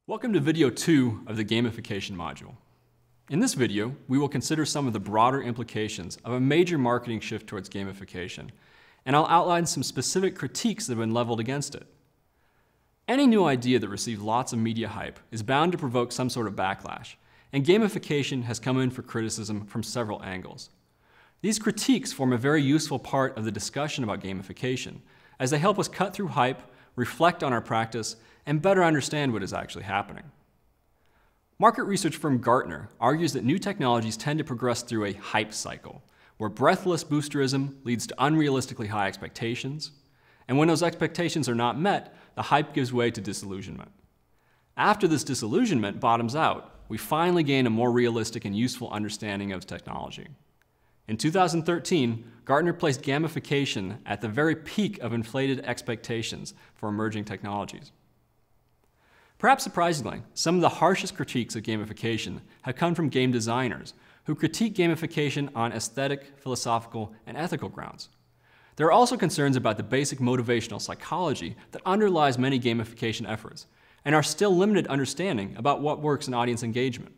Welcome to video 2 of the gamification module. In this video, we will consider some of the broader implications of a major marketing shift towards gamification, and I'll outline some specific critiques that have been leveled against it. Any new idea that receives lots of media hype is bound to provoke some sort of backlash, and gamification has come in for criticism from several angles. These critiques form a very useful part of the discussion about gamification, as they help us cut through hype, reflect on our practice, and better understand what is actually happening. Market research firm Gartner argues that new technologies tend to progress through a hype cycle, where breathless boosterism leads to unrealistically high expectations, and when those expectations are not met, the hype gives way to disillusionment. After this disillusionment bottoms out, we finally gain a more realistic and useful understanding of technology. In 2013, Gartner placed gamification at the very peak of inflated expectations for emerging technologies. Perhaps surprisingly, some of the harshest critiques of gamification have come from game designers who critique gamification on aesthetic, philosophical, and ethical grounds. There are also concerns about the basic motivational psychology that underlies many gamification efforts, and our still limited understanding about what works in audience engagement.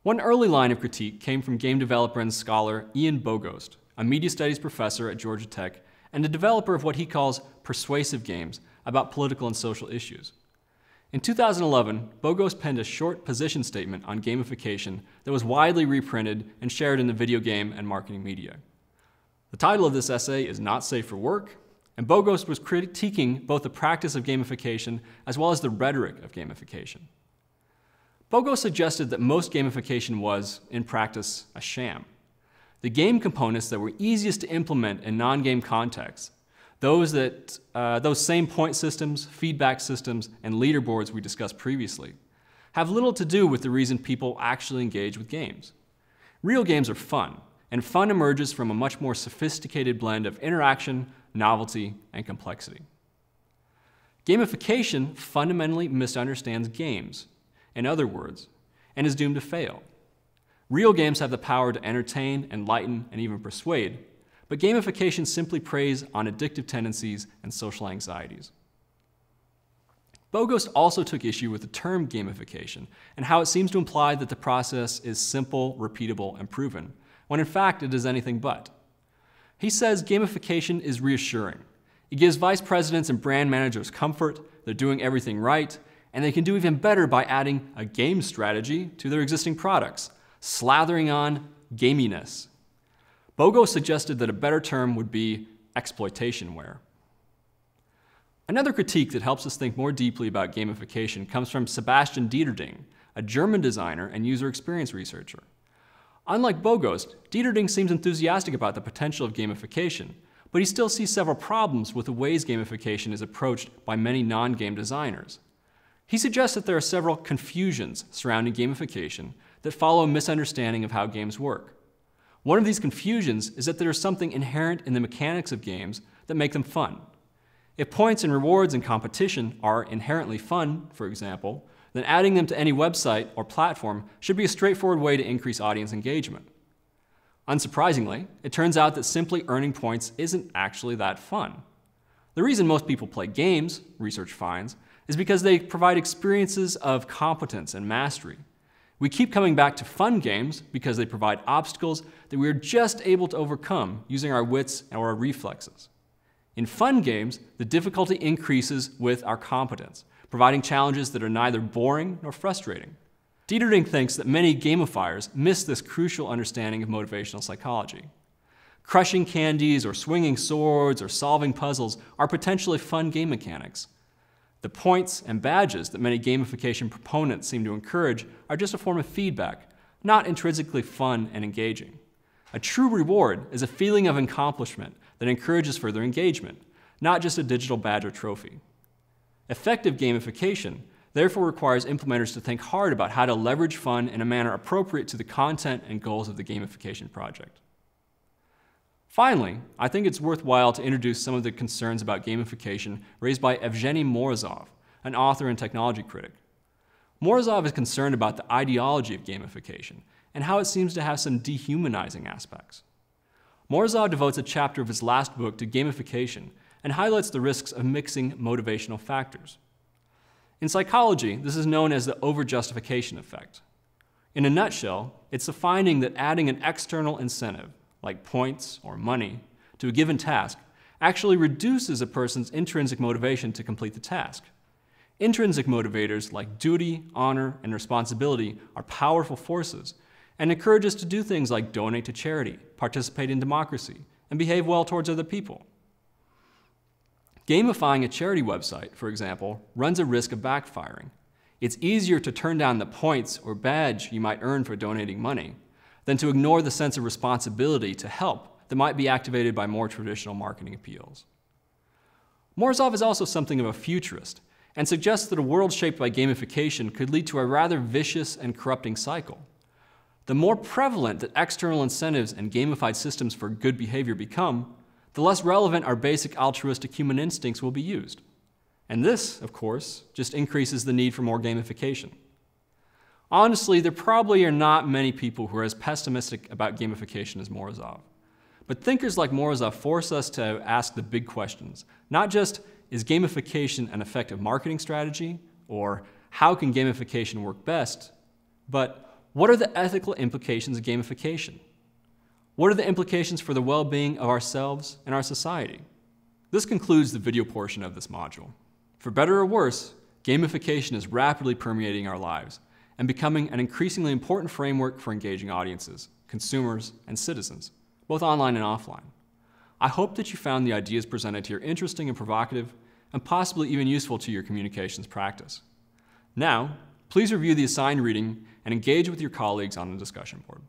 One early line of critique came from game developer and scholar Ian Bogost, a media studies professor at Georgia Tech and a developer of what he calls persuasive games about political and social issues. In 2011, Bogost penned a short position statement on gamification that was widely reprinted and shared in the video game and marketing media. The title of this essay is Not Safe for Work, and Bogost was critiquing both the practice of gamification as well as the rhetoric of gamification. Bogost suggested that most gamification was, in practice, a sham. The game components that were easiest to implement in non-game contexts, those same point systems, feedback systems, and leaderboards we discussed previously, have little to do with the reason people actually engage with games. Real games are fun, and fun emerges from a much more sophisticated blend of interaction, novelty, and complexity. Gamification fundamentally misunderstands games, in other words, and is doomed to fail. Real games have the power to entertain, enlighten, and even persuade, but gamification simply preys on addictive tendencies and social anxieties. Bogost also took issue with the term gamification and how it seems to imply that the process is simple, repeatable, and proven, when in fact it is anything but. He says gamification is reassuring. It gives vice presidents and brand managers comfort, they're doing everything right, and they can do even better by adding a game strategy to their existing products, slathering on gaminess. Bogost suggested that a better term would be exploitationware. Another critique that helps us think more deeply about gamification comes from Sebastian Dieterding, a German designer and user experience researcher. Unlike Bogost, Dieterding seems enthusiastic about the potential of gamification, but he still sees several problems with the ways gamification is approached by many non-game designers. He suggests that there are several confusions surrounding gamification that follow a misunderstanding of how games work. One of these confusions is that there is something inherent in the mechanics of games that make them fun. If points and rewards and competition are inherently fun, for example, then adding them to any website or platform should be a straightforward way to increase audience engagement. Unsurprisingly, it turns out that simply earning points isn't actually that fun. The reason most people play games, research finds, is because they provide experiences of competence and mastery. We keep coming back to fun games because they provide obstacles that we are just able to overcome using our wits or our reflexes. In fun games, the difficulty increases with our competence, providing challenges that are neither boring nor frustrating. Dieterding thinks that many gamifiers miss this crucial understanding of motivational psychology. Crushing candies or swinging swords or solving puzzles are potentially fun game mechanics. The points and badges that many gamification proponents seem to encourage are just a form of feedback, not intrinsically fun and engaging. A true reward is a feeling of accomplishment that encourages further engagement, not just a digital badge or trophy. Effective gamification therefore requires implementers to think hard about how to leverage fun in a manner appropriate to the content and goals of the gamification project. Finally, I think it's worthwhile to introduce some of the concerns about gamification raised by Evgeny Morozov, an author and technology critic. Morozov is concerned about the ideology of gamification and how it seems to have some dehumanizing aspects. Morozov devotes a chapter of his last book to gamification and highlights the risks of mixing motivational factors. In psychology, this is known as the overjustification effect. In a nutshell, it's the finding that adding an external incentive, like points or money, to a given task actually reduces a person's intrinsic motivation to complete the task. Intrinsic motivators like duty, honor, and responsibility are powerful forces and encourage us to do things like donate to charity, participate in democracy, and behave well towards other people. Gamifying a charity website, for example, runs a risk of backfiring. It's easier to turn down the points or badge you might earn for donating money than to ignore the sense of responsibility to help that might be activated by more traditional marketing appeals. Morozov is also something of a futurist and suggests that a world shaped by gamification could lead to a rather vicious and corrupting cycle. The more prevalent that external incentives and gamified systems for good behavior become, the less relevant our basic altruistic human instincts will be used. And this, of course, just increases the need for more gamification. Honestly, there probably are not many people who are as pessimistic about gamification as Morozov. But thinkers like Morozov force us to ask the big questions, not just, is gamification an effective marketing strategy, or how can gamification work best, but what are the ethical implications of gamification? What are the implications for the well-being of ourselves and our society? This concludes the video portion of this module. For better or worse, gamification is rapidly permeating our lives and becoming an increasingly important framework for engaging audiences, consumers, and citizens, both online and offline. I hope that you found the ideas presented here interesting and provocative, and possibly even useful to your communications practice. Now, please review the assigned reading and engage with your colleagues on the discussion board.